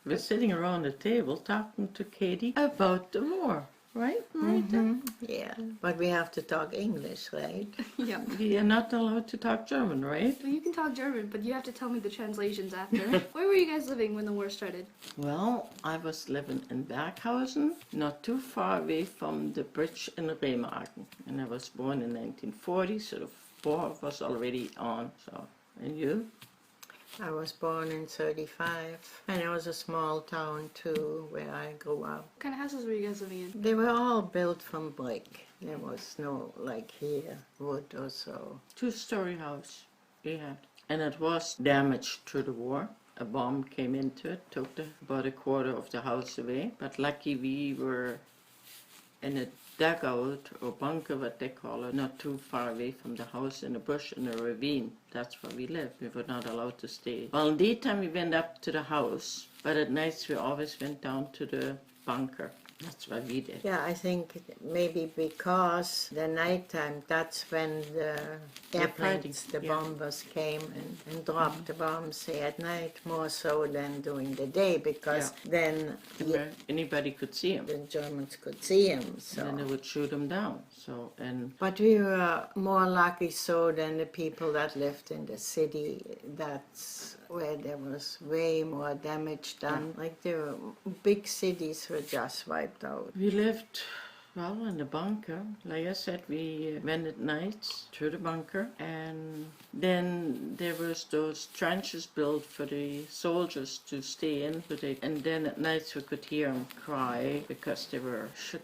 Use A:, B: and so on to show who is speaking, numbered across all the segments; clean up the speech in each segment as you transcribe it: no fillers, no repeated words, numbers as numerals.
A: we're sitting around the table talking to Katie about the war, right, Marita?
B: Yeah, but we have to talk English, right?
C: Yeah.
A: We are not allowed to talk German, right?
C: Well, you can talk German, but you have to tell me the translations after. Where were you guys living when the war started?
A: Well, I was living in Berghausen, not too far away from the bridge in Remagen. And I was born in 1940, so the war was already on. So, and you?
B: I was born in 35, and it was a small town too where I grew up.
C: What kind of houses were you guys living in?
B: They were all built from brick. There was no, like here, wood or so.
A: Two-story house we had. And it was damaged through the war. A bomb came into it, took about a quarter of the house away. But lucky we were in a dugout or bunker, what they call it, not too far away from the house, in a bush in a ravine. That's where we lived. We were not allowed to stay. Well, in daytime we went up to the house, but at nights we always went down to the bunker. That's what we did.
B: Yeah, I think maybe because the nighttime, that's when the airplanes, the bombers came and dropped the bombs, say, at night, more so than during the day, because then
A: anybody could see them.
B: the Germans could see them. So.
A: And then they would shoot them down. So, and
B: But we were more lucky so than the people that lived in the city. That's where there was way more damage done. Like the big cities were just wiped out.
A: we lived, well, in the bunker. Like I said, we went at nights through the bunker, and then there was those trenches built for the soldiers to stay in. And then at nights we could hear them cry because they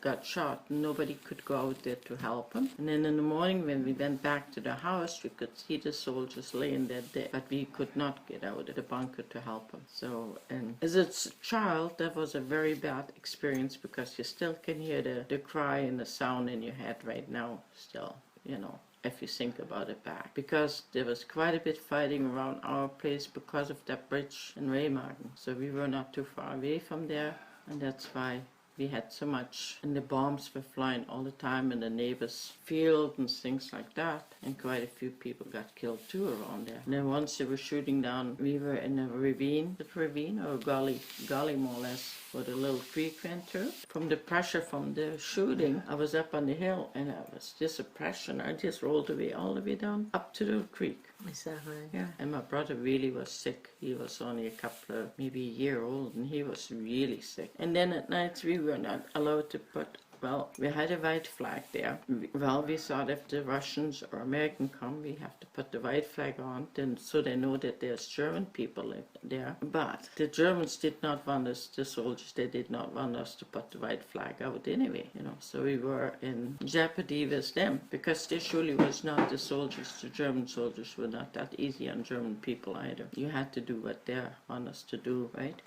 A: got shot. Nobody could go out there to help them. And then in the morning when we went back to the house, we could see the soldiers laying there dead, but we could not get out of the bunker to help them. So, and as a child, that was a very bad experience because you still can hear the cry and the sound in your head right now still, you know, if you think about it back. Because there was quite a bit fighting around our place because of that bridge in Remagen. So we were not too far away from there, and that's why we had so much. And the bombs were flying all the time in the neighbor's field and things like that. And quite a few people got killed too around there. And then once they were shooting down, we were in a ravine, or a gully more or less, where the little creek went through. From the pressure from the shooting, I was up on the hill, and I was just a pressure, and I just rolled away all the way down up to the creek.
B: Is that right?
A: Yeah. And my brother really was sick. He was only a couple of, maybe a year old, and he was really sick. And then at night we were not allowed to put, well, we had a white flag there. Well, we thought if the Russians or Americans come, we have to put the white flag on, then so they know that there's German people there. But the Germans did not want us, the soldiers, they did not want us to put the white flag out anyway, you know. So we were in jeopardy with them, because they surely was not the soldiers, the German soldiers were not that easy on German people either. You had to do what they want us to do, right?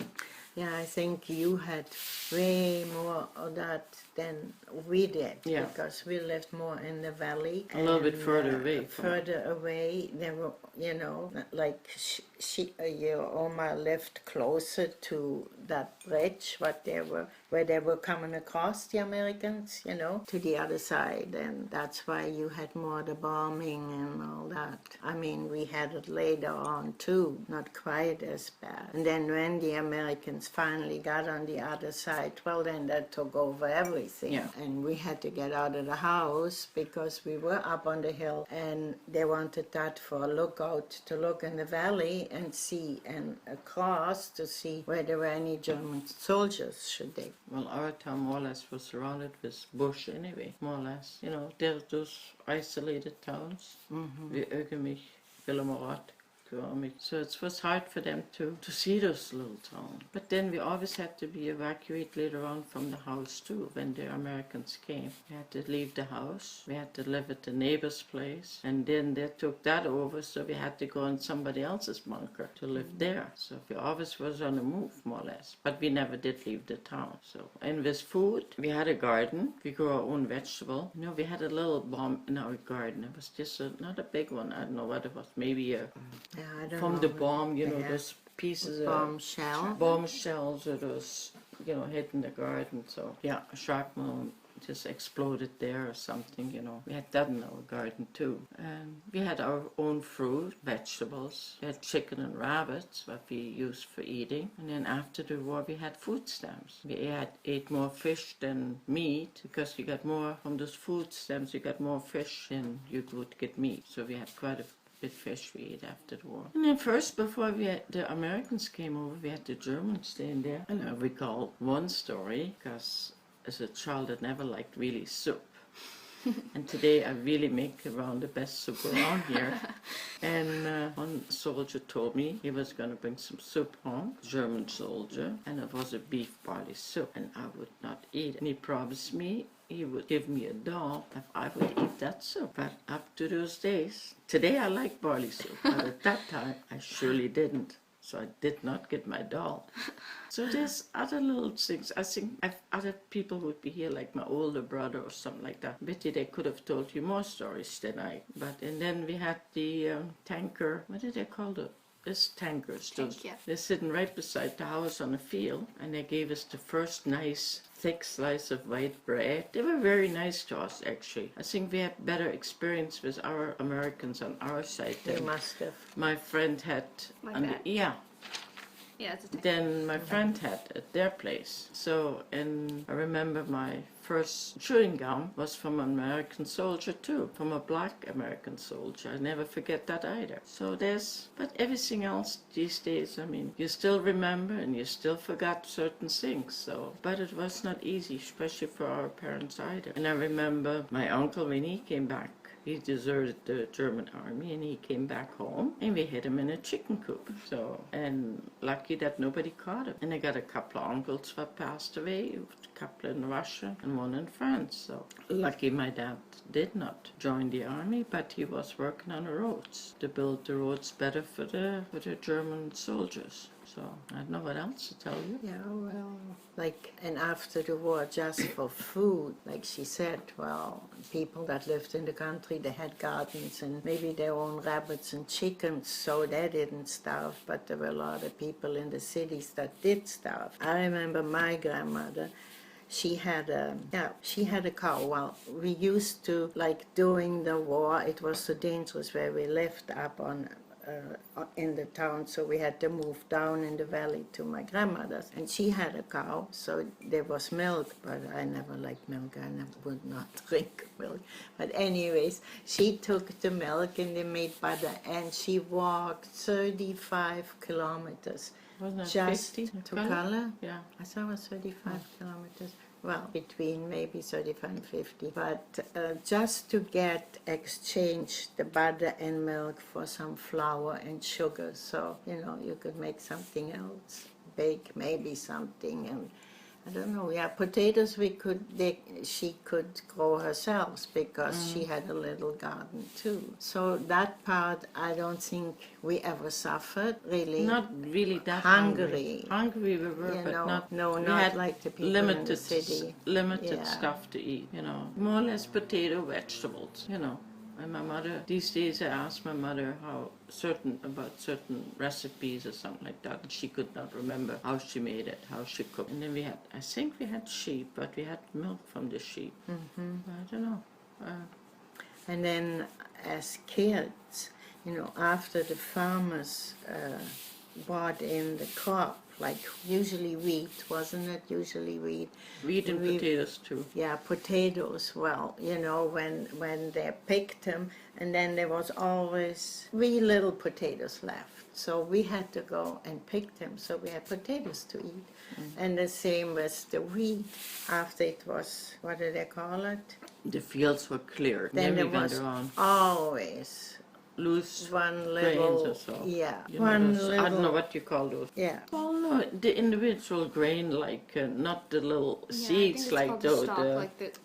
B: Yeah, I think you had way more of that than we did, because we lived more in the valley.
A: A little bit further away.
B: Further away, there were, you know, like your Oma lived closer to that bridge, where they were coming across, the Americans, you know, to the other side, and that's why you had more the bombing and all that. I mean, we had it later on too, not quite as bad. And then when the Americans finally got on the other side, well, then that took over everything. Yeah. And we had to get out of the house because we were up on the hill, and they wanted that for a lookout, to look in the valley and see, and across to see where there were any German soldiers, should they.
A: Well, our town more or less was surrounded with bush anyway, more or less. You know, there's those isolated towns, wie Ögemich, Willemorod, so it was hard for them to see those little towns. But then we always had to be evacuated later on from the house too. When the Americans came, we had to leave the house. We had to live at the neighbor's place, and then they took that over, so we had to go in somebody else's bunker to live there. So we always was on the move, more or less. But we never did leave the town. So, and with food, we had a garden. We grew our own vegetable. You know, we had a little bomb in our garden. It was just not a big one. I don't know what it was. Maybe a from the bomb, you know, those pieces of bomb shells or those, you know, hid in the garden. So yeah, shrapnel just exploded there or something, you know. We had that in our garden too. And we had our own fruit, vegetables. We had chicken and rabbits, what we used for eating. And then after the war, we had food stamps. We ate more fish than meat because you got more from those food stamps. You got more fish than you would get meat. So we had quite a bit fish we ate after the war. And then first, before the Americans came over, we had the Germans staying there. And I recall one story because as a child, I never liked really soup. And today I really make around the best soup around here. And one soldier told me he was going to bring some soup home, German soldier, and it was a beef barley soup. And I would not eat it. And he promised me he would give me a doll if I would eat that soup. But up to those days, today I like barley soup, but at that time I surely didn't. So I did not get my doll. So there's other little things. I think if other people would be here, like my older brother or something like that, Betty, they could have told you more stories than I. And then we had the tanker. What did they call it? This tankers. They're sitting right beside the house on the field, and they gave us the first nice thick slice of white bread. They were very nice to us, actually. I think we had better experience with our Americans on our side than
B: You must have.
A: my friend had.
C: Yeah, it's a tank.
A: Than my friend had at their place. So, and I remember my first chewing gum was from an American soldier too, from a black American soldier. I never forget that either. So but everything else these days, I mean, you still remember and you still forgot certain things. So, but it was not easy, especially for our parents either. And I remember my uncle when he came back. He deserted the German army and he came back home and we hid him in a chicken coop. So, and lucky that nobody caught him. And I got a couple of uncles that passed away, a couple in Russia and one in France. So lucky my dad did not join the army, but he was working on the roads to build the roads better for the German soldiers. So I don't know what else to tell you.
B: Yeah, well, and after the war, just for food, like she said, well, people that lived in the country, they had gardens and maybe their own rabbits and chickens, so they didn't starve, but there were a lot of people in the cities that did starve. I remember my grandmother, she had a cow. Well, we used to, during the war, it was so dangerous where we lived up in the town, so we had to move down in the valley to my grandmother's, and she had a cow, so there was milk, but I never liked milk. I would not drink milk. But anyways, she took the milk and they made butter, and she walked 35 kilometers just
A: 50
B: to color.
A: Yeah,
B: I thought it was 35 kilometers. Well, between maybe 35 and 50. But just to exchange the butter and milk for some flour and sugar. So, you could make something else, bake maybe something. And I don't know, potatoes she could grow herself because she had a little garden too. So that part, I don't think we ever suffered, really.
A: not really that
B: hungry.
A: Hungry we were, but we had
B: like the people
A: limited,
B: in the city.
A: Limited stuff to eat, more or less potato, vegetables, And my mother, these days I asked my mother about certain recipes or something like that, and she could not remember how she made it, how she cooked. And then I think we had sheep, but we had milk from the sheep. I don't know.
B: And then as kids, after the farmers brought in the crop, usually wheat, wasn't it? Usually wheat.
A: Wheat and potatoes too.
B: Yeah, potatoes. Well, when they picked them, and then there was always 3 little potatoes left. So we had to go and pick them. So we had potatoes to eat. And the same with the wheat. After it was, what do they call it?
A: The fields were clear.
B: Then there
A: we went
B: was
A: around.
B: Always
A: Loose
B: one
A: grains
B: little,
A: or so.
B: yeah,
A: I don't know what you call those.
B: yeah.
A: Well, no, the individual grain, not the little seeds like those.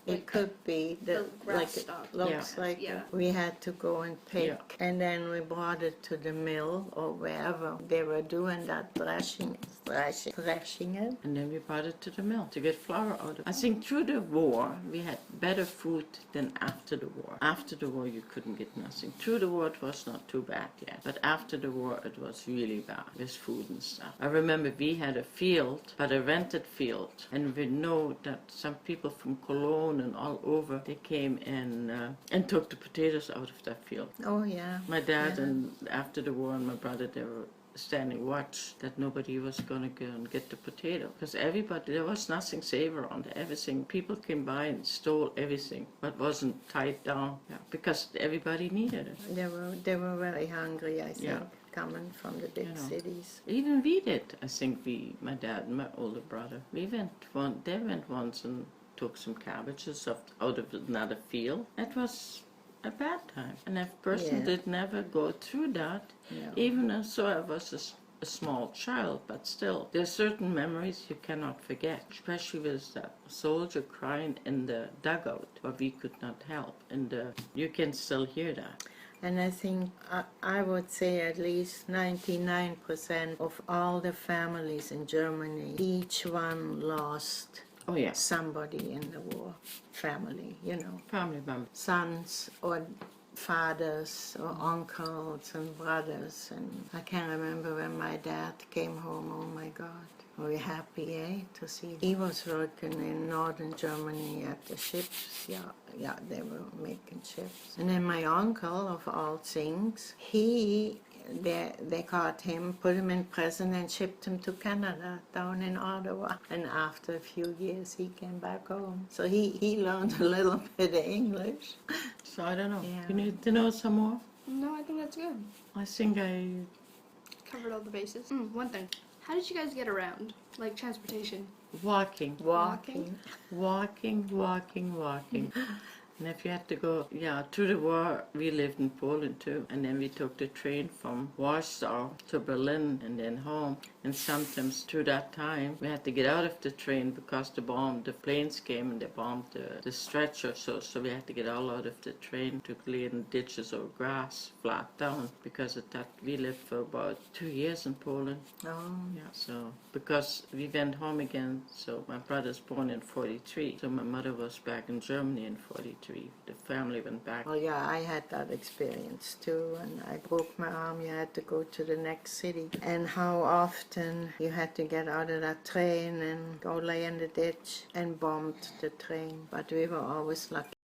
B: It could be
C: the grass stalk.
B: Looks
C: Yeah.
B: like
C: Yeah.
B: we had to go and pick, and then we brought it to the mill or wherever they were doing that thrashing it.
A: And then we brought it to the mill to get flour out of it. I think through the war, we had better food than after the war. After the war, you couldn't get nothing. Through the war, it was not too bad yet. But after the war, it was really bad with food and stuff. I remember remember we had a field, but a rented field, and we know that some people from Cologne and all over, they came and took the potatoes out of that field.
B: Oh yeah.
A: My dad
B: Yeah.
A: and after the war and my brother, they were standing watch that nobody was going to go and get the potato, because everybody, there was nothing safe around. Everything, people came by and stole everything but wasn't tied down, because everybody needed it.
B: They were very hungry, I think,
A: Yeah.
B: coming from the big
A: You know.
B: cities.
A: Even we did. I think my dad and my older brother, they went once and took some cabbages out of another field. It was a bad time, and a person
B: Yeah.
A: did never go through that.
B: No.
A: Even so, I was a small child, but still, there are certain memories you cannot forget, especially with that soldier crying in the dugout, where we could not help, and you can still hear that.
B: And I think I would say at least 99% of all the families in Germany, each one lost
A: Oh yeah,
B: somebody in the war. Family, you know.
A: family members.
B: Sons or fathers or uncles and brothers. And I can remember when my dad came home, oh my God. Were you happy, to see? He was working in northern Germany at the ships. Yeah, they were making ships. And then my uncle, of all things, they caught him, put him in prison and shipped him to Canada, down in Ottawa. And after a few years, he came back home. So he learned a little bit of English.
A: So I don't know.
B: Yeah.
A: You need to know some more?
C: No, I think that's good.
A: I think I
C: Covered all the bases. One thing. How did you guys get around? Like transportation?
A: walking.
B: Walking.
A: And if you had to go, through the war, we lived in Poland too. And then we took the train from Warsaw to Berlin and then home. And sometimes through that time, we had to get out of the train because the planes came and they bombed the stretcher. So we had to get all out of the train to lay in ditches or grass flat down, because of that we lived for about 2 years in Poland.
B: Oh.
A: Yeah, so because we went home again, so my brother's born in 43, so my mother was back in Germany in 43. The family went back.
B: Well, yeah, I had that experience too. And I broke my arm, you had to go to the next city. And how often you had to get out of that train and go lay in the ditch and bombed the train. But we were always lucky.